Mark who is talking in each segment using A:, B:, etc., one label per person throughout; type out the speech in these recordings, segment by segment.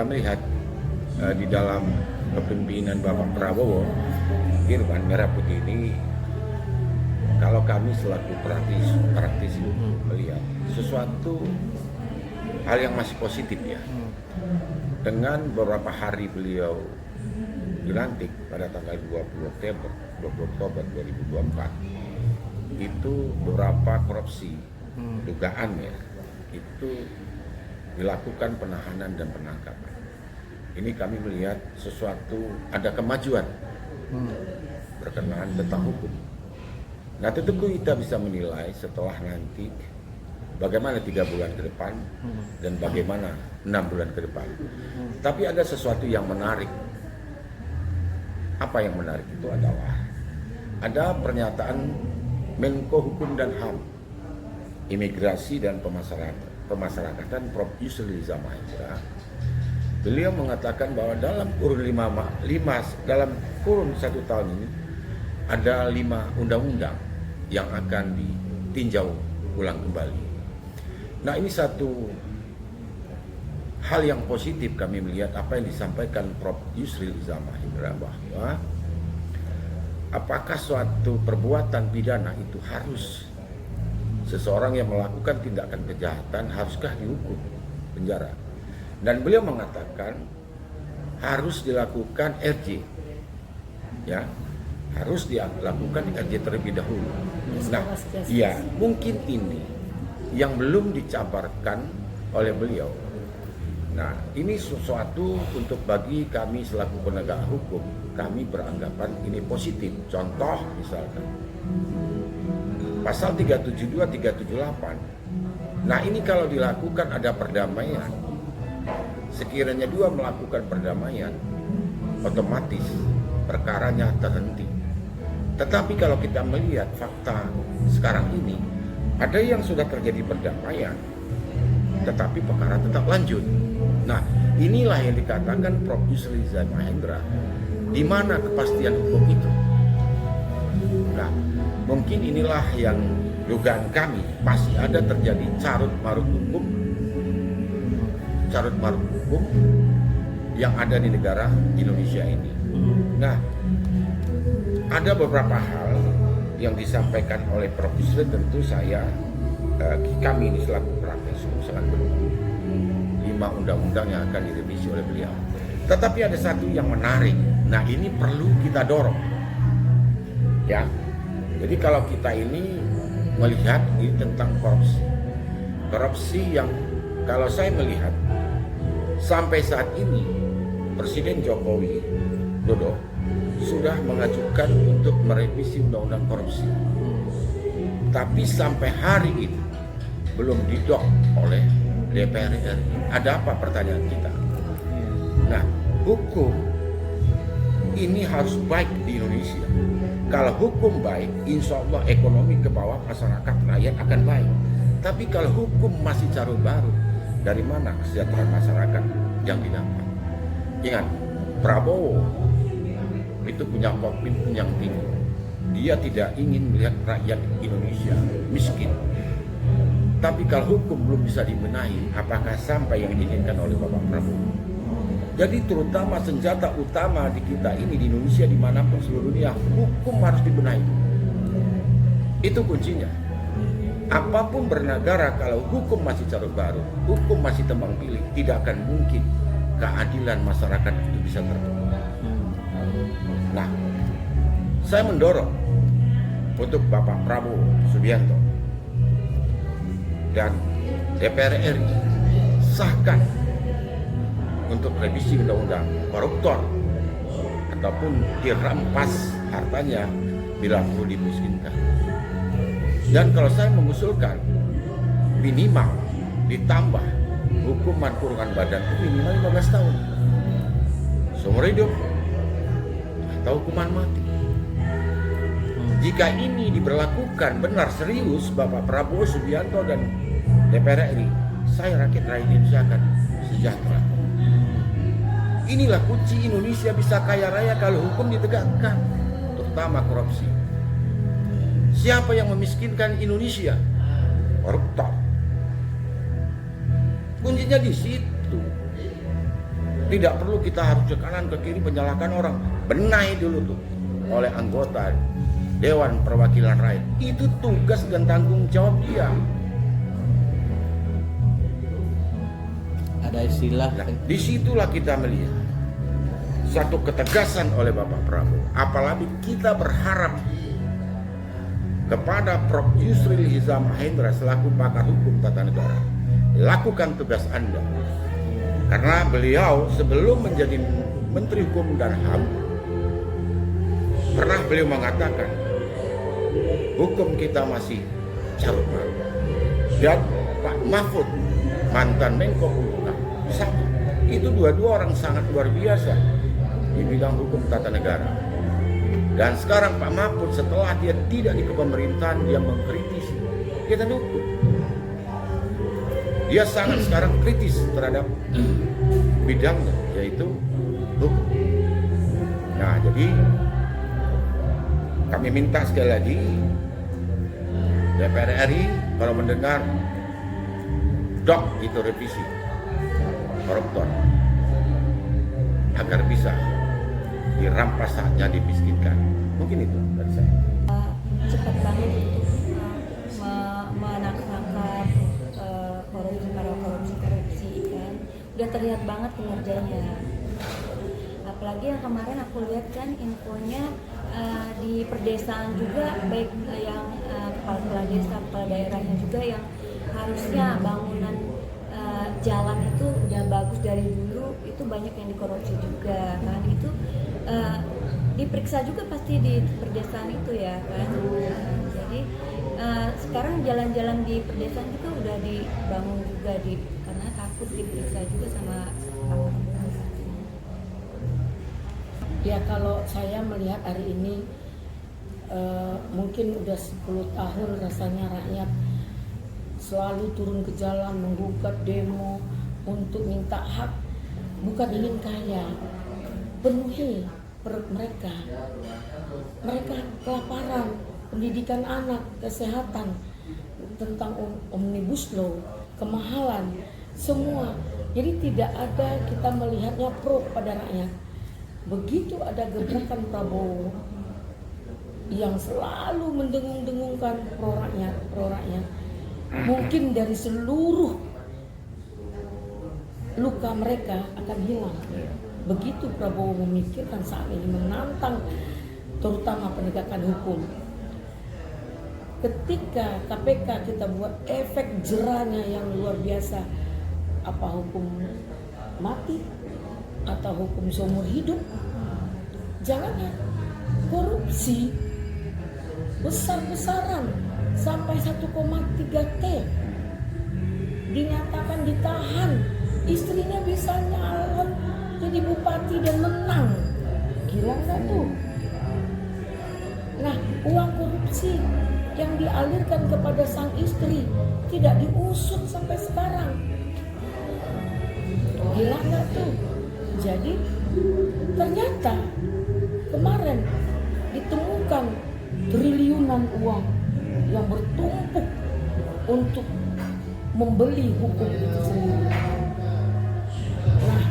A: melihat di dalam kepemimpinan Bapak Prabowo, Irwan Merah Putih ini, kalau kami selaku praktisi melihat sesuatu hal yang masih positif ya. Dengan beberapa hari beliau dilantik pada tanggal 20 Oktober 2024, itu beberapa korupsi dugaan ya, itu dilakukan penahanan dan penangkapan. Ini kami melihat sesuatu ada kemajuan berkenaan tentang hukum. Nah, tentu kita bisa menilai setelah nanti bagaimana 3 bulan ke depan dan bagaimana 6 bulan ke depan. Tapi ada sesuatu yang menarik. Apa yang menarik itu adalah ada pernyataan Menko Hukum dan HAM, Imigrasi dan Pemasyarakatan Prof. Yusril Iza Mahendra. Beliau mengatakan bahwa dalam kurun 1 tahun ini ada 5 undang-undang yang akan ditinjau ulang kembali. Nah, ini satu hal yang positif kami melihat apa yang disampaikan Prof. Yusril Iza Mahendra, bahwa apakah suatu perbuatan pidana itu harus seseorang yang melakukan tindakan kejahatan haruskah dihukum penjara? Dan beliau mengatakan harus dilakukan RJ, ya, harus dilakukan RJ terlebih dahulu. Nah, ya mungkin ini yang belum dicabarkan oleh beliau. Nah, ini sesuatu untuk bagi kami selaku penegak hukum, kami beranggapan ini positif. Contoh misalkan pasal 372, 378. Nah, ini kalau dilakukan ada perdamaian, sekiranya dua melakukan perdamaian, otomatis perkaranya terhenti. Tetapi kalau kita melihat fakta sekarang ini, ada yang sudah terjadi perdamaian, tetapi perkara tetap lanjut. Nah, inilah yang dikatakan Prof. Yusril Iza Mahendra, di mana kepastian hukum itu? Nah, mungkin inilah yang dugaan kami masih ada terjadi carut marut hukum yang ada di negara Indonesia ini. Nah, ada beberapa hal yang disampaikan oleh Prof. Yusril, tentu kami ini selaku praktisi sangat mendukung 5 undang-undang yang akan direvisi oleh beliau. Tetapi ada satu yang menarik. Nah, ini perlu kita dorong, ya. Jadi kalau kita ini melihat ini tentang korupsi yang kalau saya melihat sampai saat ini Presiden Joko Widodo sudah mengajukan untuk merevisi undang-undang korupsi, tapi sampai hari ini belum didok oleh DPR RI. Ada apa pertanyaan kita? Nah, hukum ini harus baik di Indonesia. Kalau hukum baik, insya Allah ekonomi ke bawah, masyarakat rakyat akan baik. Tapi kalau hukum masih carut baru, dari mana kesejahteraan masyarakat yang didapat? Ingat, Prabowo itu punya komitmen yang tinggi. Dia tidak ingin melihat rakyat Indonesia miskin. Tapi kalau hukum belum bisa dibenahi, apakah sampai yang diinginkan oleh Bapak Prabowo? Jadi terutama senjata utama di kita ini di Indonesia, dimanapun seluruh dunia, hukum harus dibenahi. Itu kuncinya. Apapun bernegara, kalau hukum masih carut baru, hukum masih tebang pilih, tidak akan mungkin keadilan masyarakat itu bisa terpenuhi. Nah, saya mendorong untuk Bapak Prabowo Subianto dan DPR RI sahkan untuk revisi undang-undang koruptor ataupun dirampas hartanya bila perlu dimiskinkan. Dan kalau saya mengusulkan minimal ditambah hukuman kurungan badan itu minimal 15 tahun seumur hidup atau hukuman mati. Jika ini diberlakukan benar serius Bapak Prabowo Subianto dan DPR RI, saya rakyat Indonesia akan sejahtera. Inilah kunci Indonesia bisa kaya raya kalau hukum ditegakkan, terutama korupsi. Siapa yang memiskinkan Indonesia? Koruptor. Kuncinya di situ. Tidak perlu kita harus ke kanan ke kiri menyalahkan orang. Benahi dulu tuh oleh anggota Dewan Perwakilan Rakyat. Itu tugas dan tanggung jawab dia.
B: Ada istilah.
A: Nah, disitulah kita melihat satu ketegasan oleh Bapak Prabowo. Apalagi kita berharap kepada Prof. Yusril Iza Mahendra selaku pakar hukum tata negara, lakukan tugas Anda. Karena beliau sebelum menjadi Menteri Hukum dan HAM, pernah beliau mengatakan hukum kita masih carut marut. Dan Pak Mahfud, mantan Menko Polhukam, sama. Itu dua-dua orang sangat luar biasa di bidang hukum tata negara. Dan sekarang Pak Mahfud setelah dia tidak di kepemerintahan, dia mengkritisi, kita dukung. Dia sangat sekarang kritis terhadap bidangnya, yaitu hukum. Nah, jadi kami minta sekali lagi DPR RI kalau mendengar dok itu revisi koruptor agar bisa dirampas saatnya dimiskinkan. Mungkin itu dari saya.
C: Cepat banget untuk menangkap korupsi kan, udah terlihat banget kinerjanya. Apalagi yang kemarin aku lihat kan infonya di perdesaan juga, baik yang kepala desa, kepala daerahnya juga yang harusnya bangunan jalan itu udah bagus dari dulu, itu banyak yang dikorupsi juga kan. Itu diperiksa juga pasti di perdesaan itu ya kan. Jadi sekarang jalan-jalan di perdesaan juga udah dibangun juga karena takut diperiksa juga sama
D: ya. Kalau saya melihat hari ini mungkin udah 10 tahun rasanya rakyat selalu turun ke jalan menggugat, demo untuk minta hak, bukan ingin kaya, penuhi perut mereka kelaparan, pendidikan anak, kesehatan, tentang omnibus law, kemahalan, semua. Jadi tidak ada kita melihatnya pro pada rakyat. Begitu ada gebrakan Prabowo yang selalu mendengung-dengungkan pro rakyat, mungkin dari seluruh luka mereka akan hilang. Begitu Prabowo memikirkan saat ini menantang terutama penegakan hukum. Ketika KPK kita buat efek jerahnya yang luar biasa, apa hukum mati atau hukum seumur hidup, jangan ya korupsi besar-besaran sampai 1,3 T dinyatakan ditahan, istrinya bisa nyalon jadi bupati dan menang. Gila nggak tuh? Nah, uang korupsi yang dialirkan kepada sang istri tidak diusut sampai sekarang. Gila nggak tuh? Jadi ternyata kemarin ditemukan triliunan uang yang bertumpuk untuk membeli hukum itu sendiri. Nah,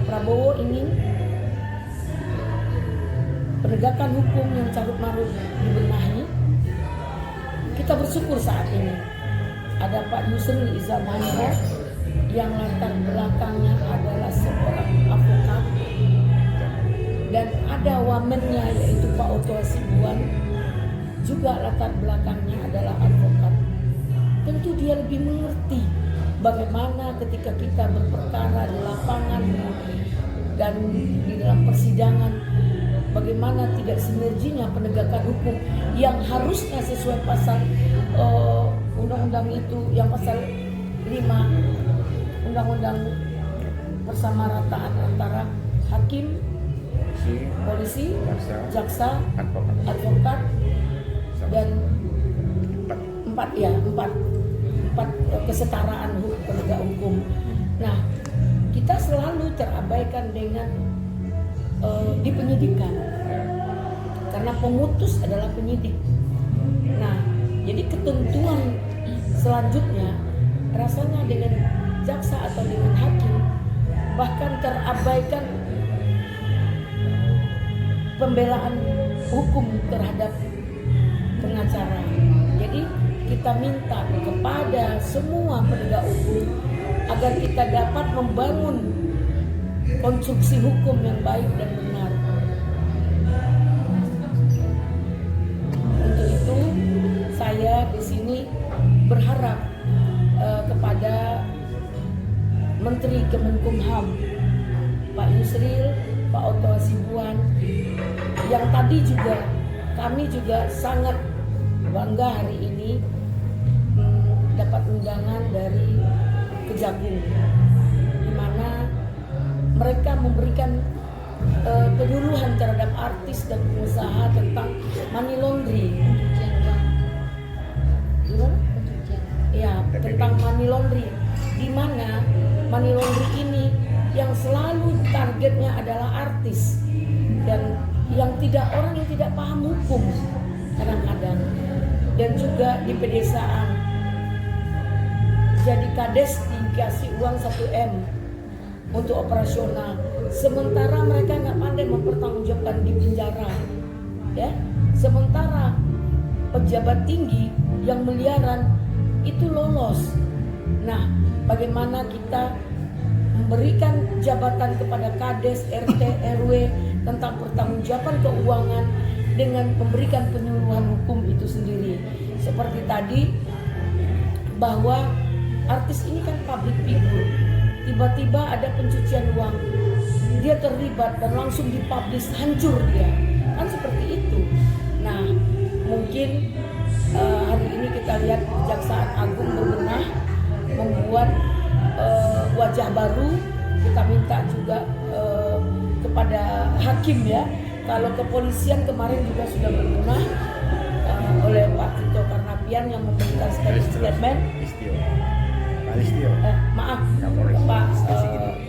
D: Prabowo ingin penegakan hukum yang carut marut dibenahi. Kita bersyukur saat ini ada Pak Yusril Iza Mahendra yang latar belakangnya adalah seorang advokat, dan ada wamennya yaitu Pak Oto Hasibuan juga latar belakangnya adalah advokat. Tentu dia lebih mengerti bagaimana ketika kita berperkara di lapangan dan di dalam persidangan, bagaimana tidak sinerginya penegakan hukum yang harusnya sesuai pasal undang-undang itu, yang pasal 5 undang-undang persamarataan antara hakim, polisi, jaksa, advokat, dan empat kesetaraan penegak hukum. Nah, kita selalu terabaikan dengan di penyidikan, karena pemutus adalah penyidik. Nah, jadi ketentuan selanjutnya rasanya dengan jaksa atau dengan hakim bahkan terabaikan pembelaan hukum terhadap pengacara. Jadi kita minta kepada semua penegak hukum agar kita dapat membangun konstruksi hukum yang baik dan benar. Untuk itu saya di sini berharap kepada Menteri Kemenkumham Pak Yusril, Pak Otto Hasibuan, yang tadi juga kami juga sangat bangga hari ini dapat undangan dari Kejagung, di mana mereka memberikan penyuluhan terhadap artis dan pengusaha tentang money laundering. Ya, tentang money laundering, di mana money laundering ini yang selalu targetnya adalah artis dan yang tidak paham hukum kadang-kadang, dan juga di pedesaan. Jadi kades dikasih uang 1 M untuk operasional, sementara mereka nggak pandai mempertanggungjawabkan di penjara, ya. Sementara pejabat tinggi yang miliaran itu lolos. Nah, bagaimana kita memberikan jabatan kepada kades, RT, RW tentang pertanggungjawaban keuangan dengan memberikan penyuluhan hukum itu sendiri. Seperti tadi, bahwa artis ini kan public figure, tiba-tiba ada pencucian uang, dia terlibat dan langsung dipublish, hancur dia, kan seperti itu. Nah, mungkin hari ini kita lihat Kejaksaan Agung berbenah membuat wajah baru. Kita minta juga kepada hakim, ya, kalau kepolisian kemarin juga sudah berbenah oleh Pak Tito Karnavian yang memberikan statement. Maaf, Pak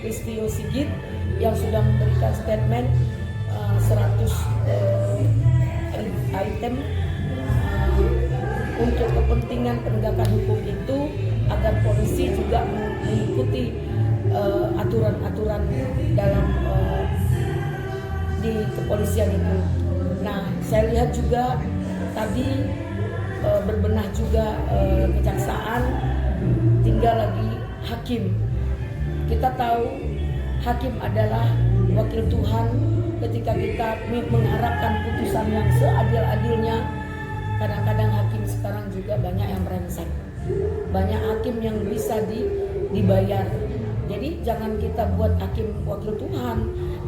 D: Listio Sigit yang sudah memberikan statement 100 item untuk kepentingan penegakan hukum itu, agar polisi juga mengikuti aturan-aturan dalam di kepolisian itu. Nah, saya lihat juga tadi berbenah juga kejaksaan, tinggal lagi hakim. Kita tahu hakim adalah wakil Tuhan. Ketika kita mengharapkan putusan yang seadil-adilnya, kadang-kadang hakim sekarang juga banyak yang brengsek, banyak hakim yang bisa dibayar. Jadi jangan kita buat hakim wakil Tuhan,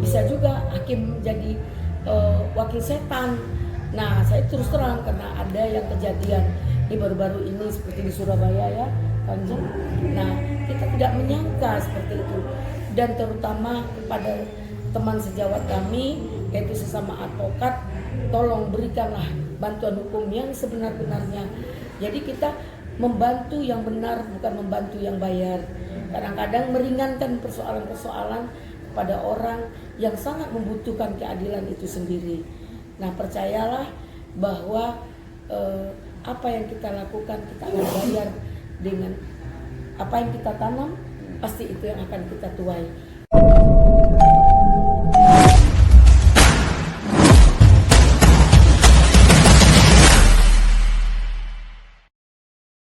D: bisa juga hakim jadi wakil setan. Nah, saya terus terang karena ada yang kejadian di baru-baru ini seperti di Surabaya, ya, Kanjeng. Nah, kita tidak menyangka seperti itu, dan terutama kepada teman sejawat kami, yaitu sesama advokat, tolong berikanlah bantuan hukum yang sebenar-benarnya. Jadi kita membantu yang benar, bukan membantu yang bayar. Kadang-kadang meringankan persoalan-persoalan kepada orang yang sangat membutuhkan keadilan itu sendiri. Nah, percayalah bahwa apa yang kita lakukan kita akan bayar dengan apa yang kita tanam, pasti itu yang akan kita tuai.